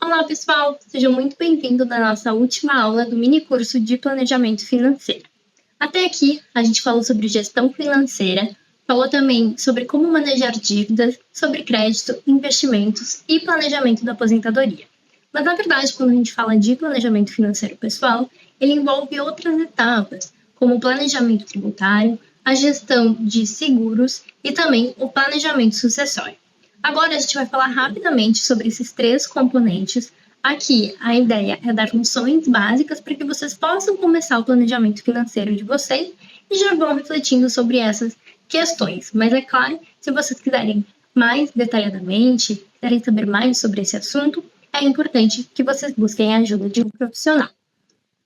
Olá, pessoal! Sejam muito bem-vindos à nossa última aula do mini curso de Planejamento Financeiro. Até aqui, a gente falou sobre gestão financeira, falou também sobre como manejar dívidas, sobre crédito, investimentos e planejamento da aposentadoria. Mas, na verdade, quando a gente fala de planejamento financeiro pessoal, ele envolve outras etapas, como o planejamento tributário, a gestão de seguros e também o planejamento sucessório. Agora a gente vai falar rapidamente sobre esses três componentes. Aqui a ideia é dar noções básicas para que vocês possam começar o planejamento financeiro de vocês e já vão refletindo sobre essas questões. Mas é claro, se vocês quiserem mais detalhadamente, quiserem saber mais sobre esse assunto, é importante que vocês busquem a ajuda de um profissional.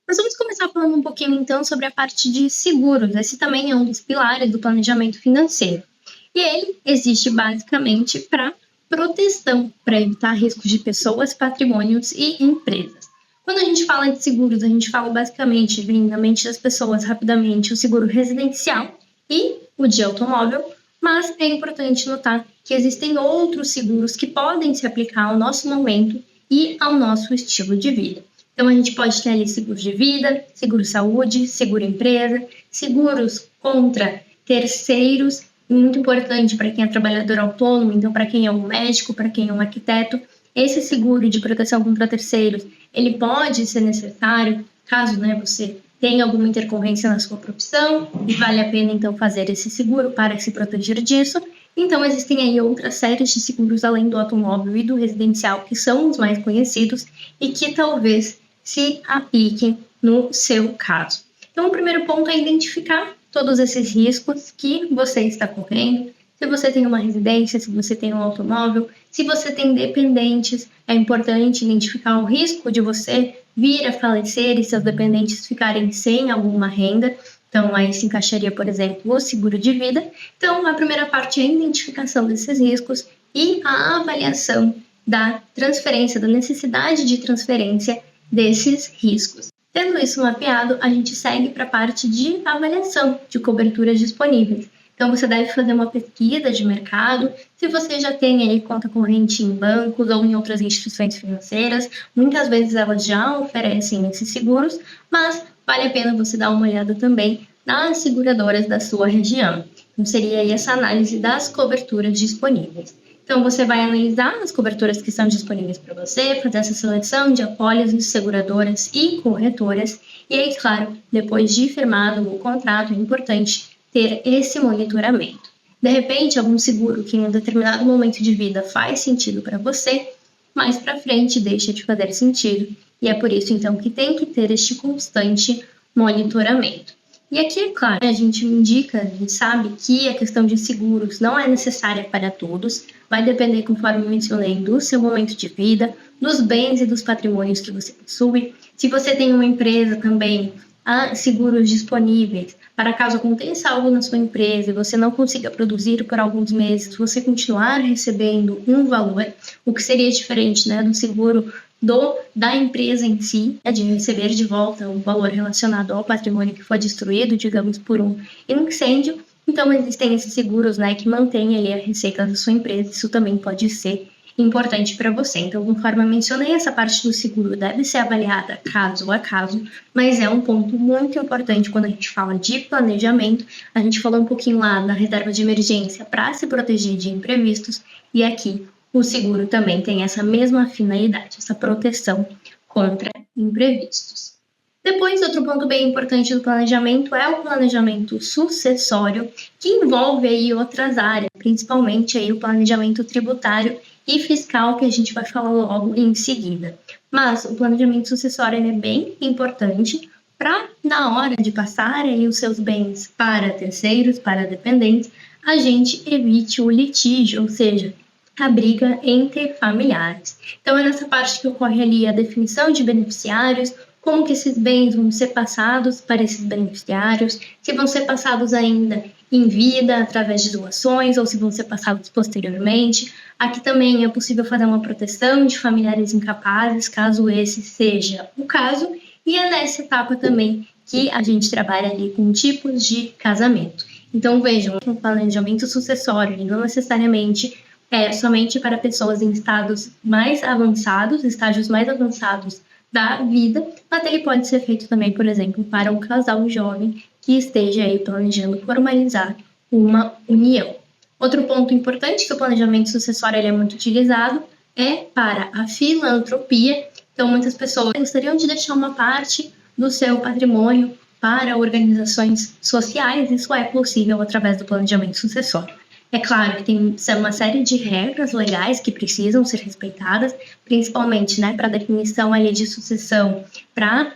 Nós vamos começar falando um pouquinho então sobre a parte de seguros. Esse também é um dos pilares do planejamento financeiro. E ele existe basicamente para proteção, para evitar riscos de pessoas, patrimônios e empresas. Quando a gente fala de seguros, a gente fala basicamente, vindo na mente das pessoas rapidamente, o seguro residencial e o de automóvel, mas é importante notar que existem outros seguros que podem se aplicar ao nosso momento e ao nosso estilo de vida. Então, a gente pode ter ali seguro de vida, seguro saúde, seguro empresa, seguros contra terceiros, muito importante para quem é trabalhador autônomo, então para quem é um médico, para quem é um arquiteto. Esse seguro de proteção contra terceiros, ele pode ser necessário caso você tenha alguma intercorrência na sua profissão e vale a pena então fazer esse seguro para se proteger disso. Então existem aí outras séries de seguros além do automóvel e do residencial que são os mais conhecidos e que talvez se apliquem no seu caso. Então o primeiro ponto é identificar todos esses riscos que você está correndo. Se você tem uma residência, se você tem um automóvel, se você tem dependentes, é importante identificar o risco de você vir a falecer e seus dependentes ficarem sem alguma renda. Então, aí se encaixaria, por exemplo, o seguro de vida. Então, a primeira parte é a identificação desses riscos e a avaliação da transferência, da necessidade de transferência desses riscos. Tendo isso mapeado, a gente segue para a parte de avaliação de coberturas disponíveis. Então, você deve fazer uma pesquisa de mercado. Se você já tem aí conta corrente em bancos ou em outras instituições financeiras, muitas vezes elas já oferecem esses seguros, mas vale a pena você dar uma olhada também nas seguradoras da sua região. Então, seria aí essa análise das coberturas disponíveis. Então, você vai analisar as coberturas que estão disponíveis para você, fazer essa seleção de apólices, seguradoras e corretoras. E aí, claro, depois de firmado o contrato, é importante ter esse monitoramento. De repente, algum seguro que em um determinado momento de vida faz sentido para você, mais para frente deixa de fazer sentido. E é por isso, então, que tem que ter este constante monitoramento. E aqui, é claro, a gente sabe que a questão de seguros não é necessária para todos, vai depender, conforme eu mencionei, do seu momento de vida, dos bens e dos patrimônios que você possui. Se você tem uma empresa também, há seguros disponíveis para caso aconteça algo na sua empresa e você não consiga produzir por alguns meses, você continuar recebendo um valor, o que seria diferente do seguro da empresa em si, de receber de volta um valor relacionado ao patrimônio que foi destruído, digamos, por um incêndio. Então, existem esses seguros que mantêm ali a receita da sua empresa, isso também pode ser importante para você. Então, conforme eu mencionei, essa parte do seguro deve ser avaliada caso a caso, mas é um ponto muito importante quando a gente fala de planejamento. A gente falou um pouquinho lá da reserva de emergência para se proteger de imprevistos, e aqui o seguro também tem essa mesma finalidade, essa proteção contra imprevistos. Depois, outro ponto bem importante do planejamento é o planejamento sucessório, que envolve aí outras áreas, principalmente aí o planejamento tributário e fiscal, que a gente vai falar logo em seguida. Mas o planejamento sucessório é bem importante para, na hora de passar aí os seus bens para terceiros, para dependentes, a gente evite o litígio, ou seja, a briga entre familiares. Então, é nessa parte que ocorre ali a definição de beneficiários, como que esses bens vão ser passados para esses beneficiários, se vão ser passados ainda em vida, através de doações, ou se vão ser passados posteriormente. Aqui também é possível fazer uma proteção de familiares incapazes, caso esse seja o caso, e é nessa etapa também que a gente trabalha ali com tipos de casamento. Então, vejam, um planejamento sucessório não necessariamente é somente para pessoas em estágios mais avançados da vida, mas ele pode ser feito também, por exemplo, para um casal jovem que esteja aí planejando formalizar uma união. Outro ponto importante que o planejamento sucessório ele é muito utilizado é para a filantropia. Então, muitas pessoas gostariam de deixar uma parte do seu patrimônio para organizações sociais. Isso é possível através do planejamento sucessório. É claro que tem uma série de regras legais que precisam ser respeitadas, principalmente, né, para a definição ali de sucessão para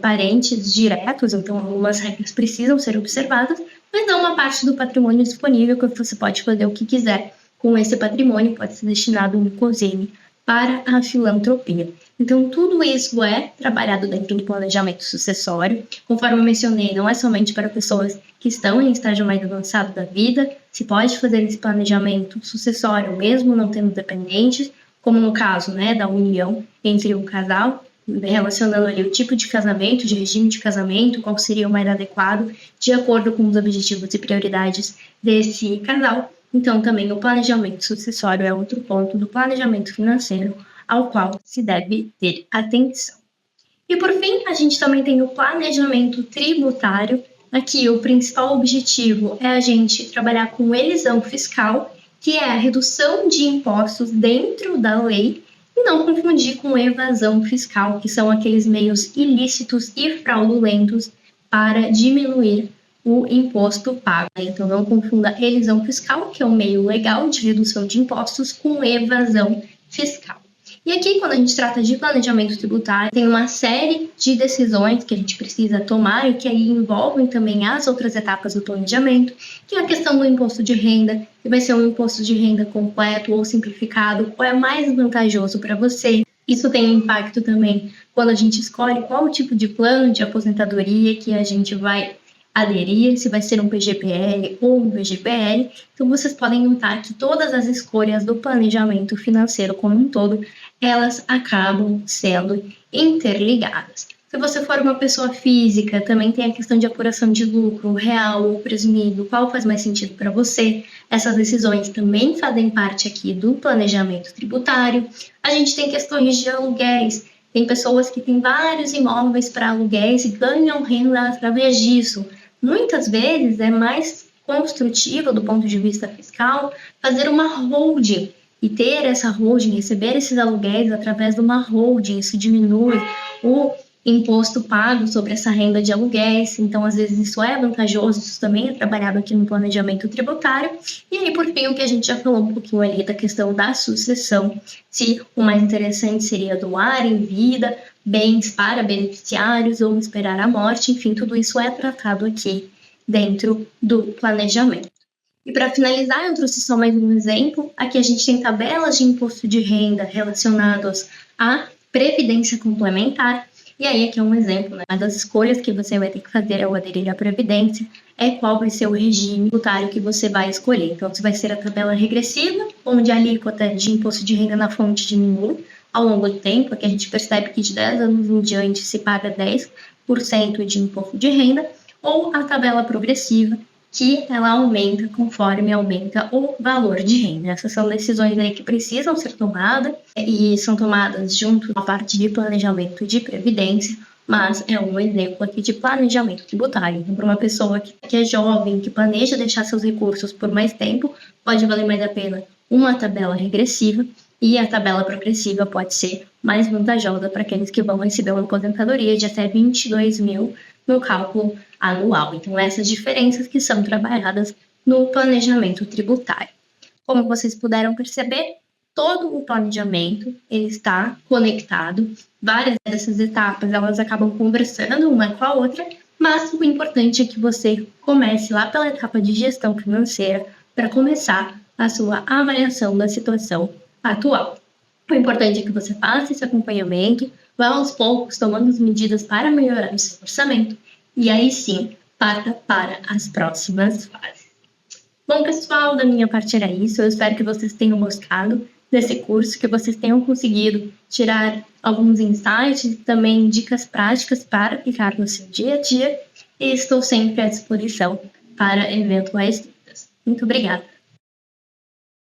parentes diretos, então algumas regras precisam ser observadas, mas não uma parte do patrimônio disponível que você pode fazer o que quiser com esse patrimônio, pode ser destinado, inclusive, para a filantropia. Então, tudo isso é trabalhado dentro do planejamento sucessório. Conforme eu mencionei, não é somente para pessoas que estão em estágio mais avançado da vida, se pode fazer esse planejamento sucessório mesmo não tendo dependentes, como no caso, né, da união entre um casal, relacionando ali o tipo de casamento, de regime de casamento, qual seria o mais adequado, de acordo com os objetivos e prioridades desse casal. Então, também o planejamento sucessório é outro ponto do planejamento financeiro ao qual se deve ter atenção. E por fim, a gente também tem o planejamento tributário. Aqui, o principal objetivo é a gente trabalhar com elisão fiscal, que é a redução de impostos dentro da lei, e não confundir com evasão fiscal, que são aqueles meios ilícitos e fraudulentos para diminuir o imposto pago. Então, não confunda elisão fiscal, que é um meio legal de redução de impostos, com evasão fiscal. E aqui, quando a gente trata de planejamento tributário, tem uma série de decisões que a gente precisa tomar e que aí envolvem também as outras etapas do planejamento, que é a questão do imposto de renda, que vai ser um imposto de renda completo ou simplificado, qual é mais vantajoso para você. Isso tem impacto também quando a gente escolhe qual tipo de plano de aposentadoria que a gente vai aderir, se vai ser um PGPL ou um VGPL. Então, vocês podem notar que todas as escolhas do planejamento financeiro como um todo, elas acabam sendo interligadas. Se você for uma pessoa física, também tem a questão de apuração de lucro real ou presumido, qual faz mais sentido para você. Essas decisões também fazem parte aqui do planejamento tributário. A gente tem questões de aluguéis. Tem pessoas que têm vários imóveis para aluguéis e ganham renda através disso. Muitas vezes é mais construtivo do ponto de vista fiscal fazer uma holding e ter essa holding, receber esses aluguéis através de uma holding. Isso diminui o imposto pago sobre essa renda de aluguéis. Então, às vezes, isso é vantajoso, isso também é trabalhado aqui no planejamento tributário. E aí, por fim, o que a gente já falou um pouquinho ali da questão da sucessão, se o mais interessante seria doar em vida bens para beneficiários ou esperar a morte, enfim, tudo isso é tratado aqui dentro do planejamento. E para finalizar, eu trouxe só mais um exemplo. Aqui a gente tem tabelas de imposto de renda relacionadas à previdência complementar. E aí aqui é um exemplo, né? Uma das escolhas que você vai ter que fazer ao aderir à previdência é qual vai ser o regime tributário que você vai escolher. Então, se vai ser a tabela regressiva, onde a alíquota de imposto de renda na fonte diminui ao longo do tempo. Aqui a gente percebe que de 10 anos em diante se paga 10% de imposto de renda, ou a tabela progressiva, que ela aumenta conforme aumenta o valor de renda. Essas são decisões aí que precisam ser tomadas e são tomadas junto à parte de planejamento de previdência, mas é um exemplo aqui de planejamento tributário. Então, para uma pessoa que é jovem, que planeja deixar seus recursos por mais tempo, pode valer mais a pena uma tabela regressiva, e a tabela progressiva pode ser mais vantajosa para aqueles que vão receber uma aposentadoria de até 22 mil no cálculo anual. Então, essas diferenças que são trabalhadas no planejamento tributário. Como vocês puderam perceber, todo o planejamento ele está conectado. Várias dessas etapas elas acabam conversando uma com a outra, mas o importante é que você comece lá pela etapa de gestão financeira para começar a sua avaliação da situação atual. O importante é que você faça esse acompanhamento, vá aos poucos tomando as medidas para melhorar o seu orçamento e aí sim parta para as próximas fases. Bom, pessoal, da minha parte era isso. Eu espero que vocês tenham gostado desse curso, que vocês tenham conseguido tirar alguns insights, também dicas práticas para aplicar no seu dia a dia, e estou sempre à disposição para eventuais dúvidas. Muito obrigada!